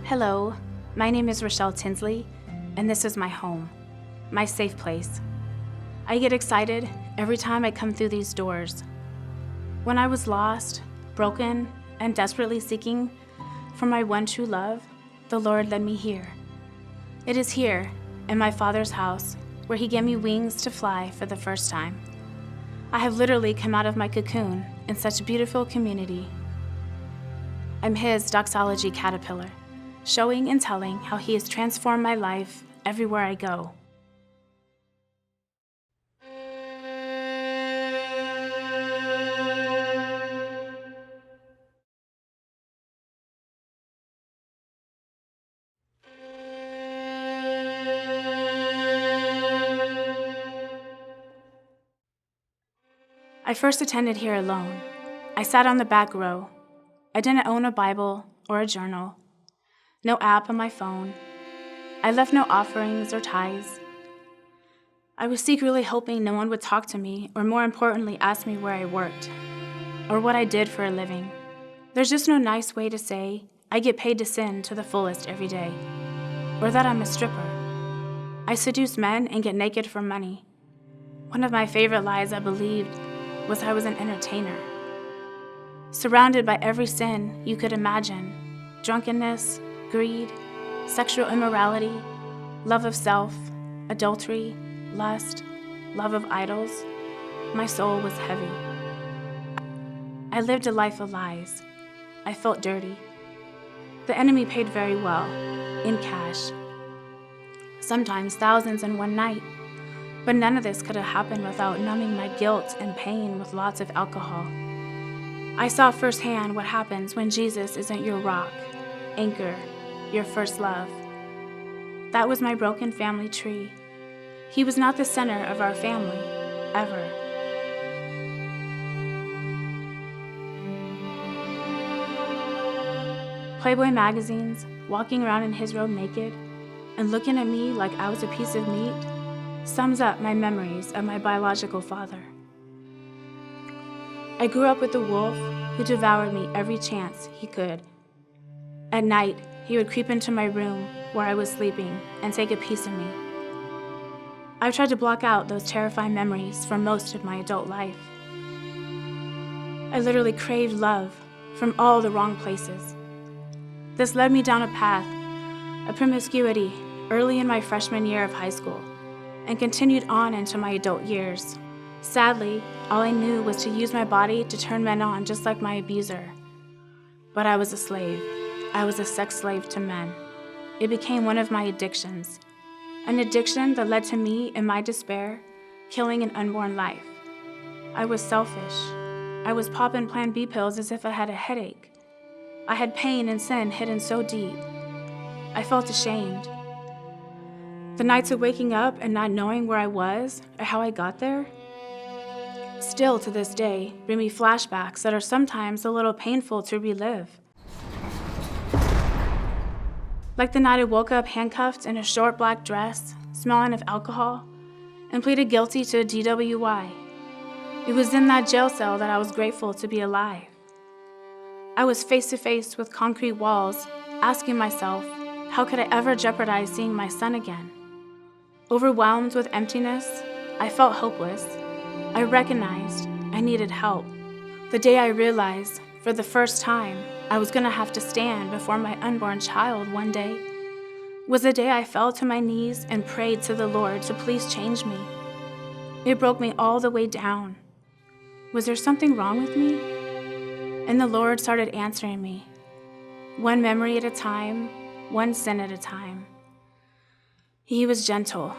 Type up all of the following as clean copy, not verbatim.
Hello, my name is Rachelle Tensley, and this is my home, my safe place. I get excited every time I come through these doors. When I was lost, broken, and desperately seeking for my one true love, the Lord led me here. It is here, in my Father's house, where He gave me wings to fly for the first time. I have literally come out of my cocoon in such a beautiful community. I'm His doxology caterpillar, showing and telling how He has transformed my life everywhere I go. I first attended here alone. I sat on the back row. I didn't own a Bible or a journal. No app on my phone. I left no offerings or tithes. I was secretly hoping no one would talk to me, or more importantly, ask me where I worked, or what I did for a living. There's just no nice way to say, I get paid to sin to the fullest every day, or that I'm a stripper. I seduce men and get naked for money. One of my favorite lies I believed was I was an entertainer. Surrounded by every sin you could imagine, drunkenness, greed, sexual immorality, love of self, adultery, lust, love of idols, my soul was heavy. I lived a life of lies. I felt dirty. The enemy paid very well, in cash. Sometimes thousands in one night. But none of this could have happened without numbing my guilt and pain with lots of alcohol. I saw firsthand what happens when Jesus isn't your rock, anchor, your first love. That was my broken family tree. He was not the center of our family, ever. Playboy magazines, walking around in his robe naked, and looking at me like I was a piece of meat, sums up my memories of my biological father. I grew up with a wolf who devoured me every chance he could. At night, he would creep into my room where I was sleeping and take a piece of me. I've tried to block out those terrifying memories for most of my adult life. I literally craved love from all the wrong places. This led me down a path of promiscuity early in my freshman year of high school, and continued on into my adult years. Sadly, all I knew was to use my body to turn men on just like my abuser. But I was a slave. I was a sex slave to men. It became one of my addictions, an addiction that led to me, in my despair, killing an unborn life. I was selfish. I was popping Plan B pills as if I had a headache. I had pain and sin hidden so deep. I felt ashamed. The nights of waking up and not knowing where I was or how I got there still to this day bring me flashbacks that are sometimes a little painful to relive. Like the night I woke up handcuffed in a short black dress, smelling of alcohol, and pleaded guilty to a DWI. It was in that jail cell that I was grateful to be alive. I was face to face with concrete walls, asking myself, how could I ever jeopardize seeing my son again? Overwhelmed with emptiness, I felt hopeless. I recognized I needed help. The day I realized, for the first time, I was going to have to stand before my unborn child one day, was the day I fell to my knees and prayed to the Lord to please change me. It broke me all the way down. Was there something wrong with me? And the Lord started answering me, one memory at a time, one sin at a time. He was gentle.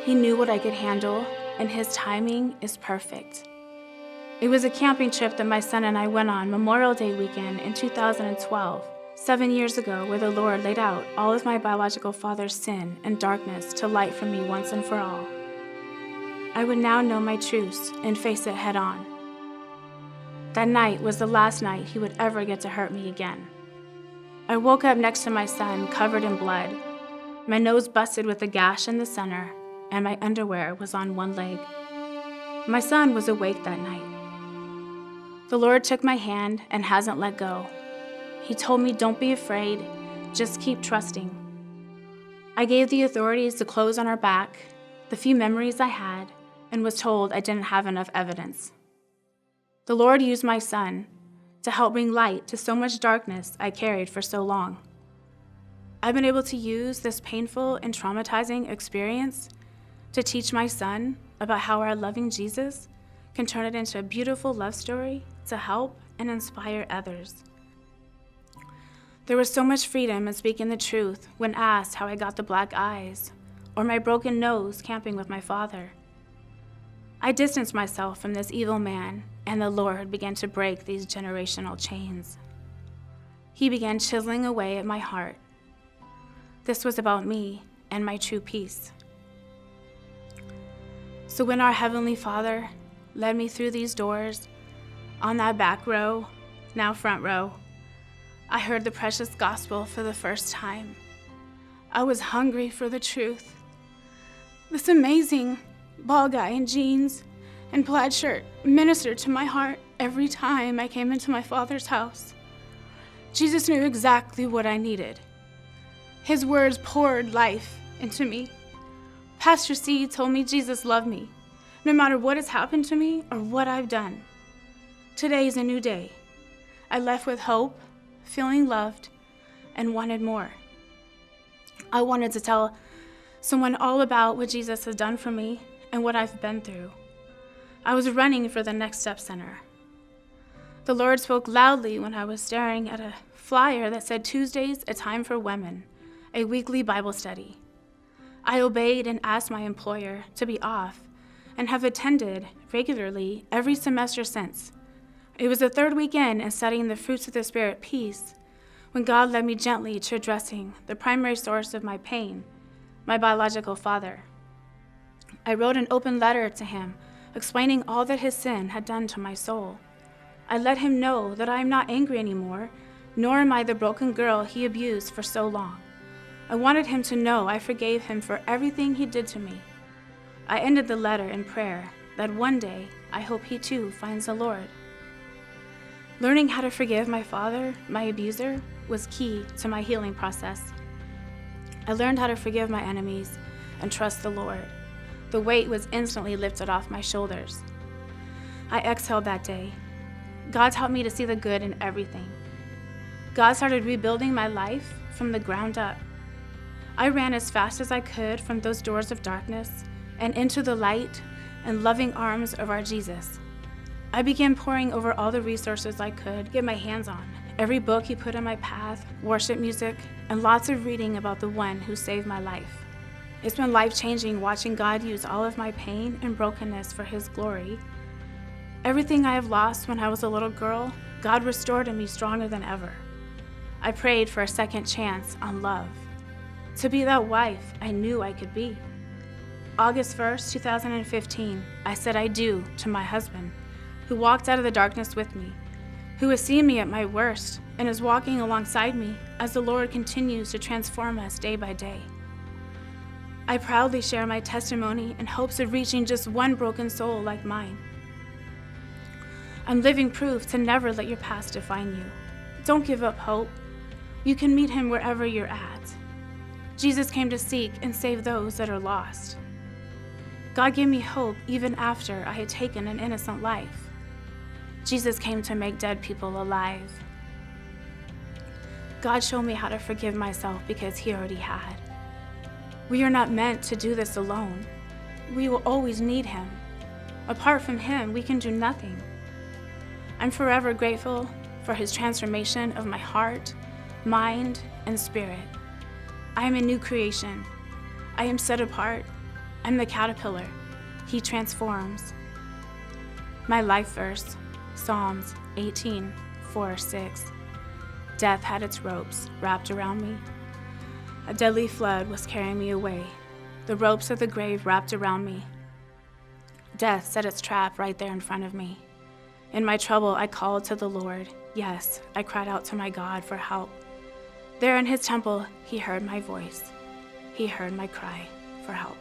He knew what I could handle, and His timing is perfect. It was a camping trip that my son and I went on Memorial Day weekend in 2012, 7 years ago, where the Lord laid out all of my biological father's sin and darkness to light for me once and for all. I would now know my truths and face it head on. That night was the last night he would ever get to hurt me again. I woke up next to my son, covered in blood, my nose busted with a gash in the center, and my underwear was on one leg. My son was awake that night. The Lord took my hand and hasn't let go. He told me, don't be afraid, just keep trusting. I gave the authorities the clothes on our back, the few memories I had, and was told I didn't have enough evidence. The Lord used my son to help bring light to so much darkness I carried for so long. I've been able to use this painful and traumatizing experience to teach my son about how our loving Jesus can turn it into a beautiful love story to help and inspire others. There was so much freedom in speaking the truth when asked how I got the black eyes or my broken nose camping with my father. I distanced myself from this evil man, and the Lord began to break these generational chains. He began chiseling away at my heart. This was about me and my true peace. So when our Heavenly Father led me through these doors, on that back row, now front row, I heard the precious gospel for the first time. I was hungry for the truth. This amazing bald guy in jeans and plaid shirt ministered to my heart every time I came into my Father's house. Jesus knew exactly what I needed. His words poured life into me. Pastor C told me Jesus loved me, no matter what has happened to me or what I've done. Today is a new day. I left with hope, feeling loved, and wanted more. I wanted to tell someone all about what Jesus has done for me and what I've been through. I was running for the Next Step Center. The Lord spoke loudly when I was staring at a flyer that said Tuesdays, a time for women, a weekly Bible study. I obeyed and asked my employer to be off and have attended regularly every semester since. It was the third weekend in studying the fruits of the Spirit peace when God led me gently to addressing the primary source of my pain, my biological father. I wrote an open letter to him explaining all that his sin had done to my soul. I let him know that I am not angry anymore, nor am I the broken girl he abused for so long. I wanted him to know I forgave him for everything he did to me. I ended the letter in prayer that one day I hope he too finds the Lord. Learning how to forgive my father, my abuser, was key to my healing process. I learned how to forgive my enemies and trust the Lord. The weight was instantly lifted off my shoulders. I exhaled that day. God taught me to see the good in everything. God started rebuilding my life from the ground up. I ran as fast as I could from those doors of darkness and into the light and loving arms of our Jesus. I began poring over all the resources I could get my hands on, every book he put in my path, worship music, and lots of reading about the one who saved my life. It's been life-changing watching God use all of my pain and brokenness for his glory. Everything I have lost when I was a little girl, God restored in me stronger than ever. I prayed for a second chance on love, to be that wife I knew I could be. August 1st, 2015, I said I do to my husband, who walked out of the darkness with me, who has seen me at my worst and is walking alongside me as the Lord continues to transform us day by day. I proudly share my testimony in hopes of reaching just one broken soul like mine. I'm living proof to never let your past define you. Don't give up hope. You can meet him wherever you're at. Jesus came to seek and save those that are lost. God gave me hope even after I had taken an innocent life. Jesus came to make dead people alive. God showed me how to forgive myself because he already had. We are not meant to do this alone. We will always need him. Apart from him, we can do nothing. I'm forever grateful for his transformation of my heart, mind, and spirit. I am a new creation. I am set apart. I'm the caterpillar. He transforms. My life verse, Psalms 18:4-6. Death had its ropes wrapped around me. A deadly flood was carrying me away. The ropes of the grave wrapped around me. Death set its trap right there in front of me. In my trouble, I called to the Lord. Yes, I cried out to my God for help. There in his temple, he heard my voice. He heard my cry for help.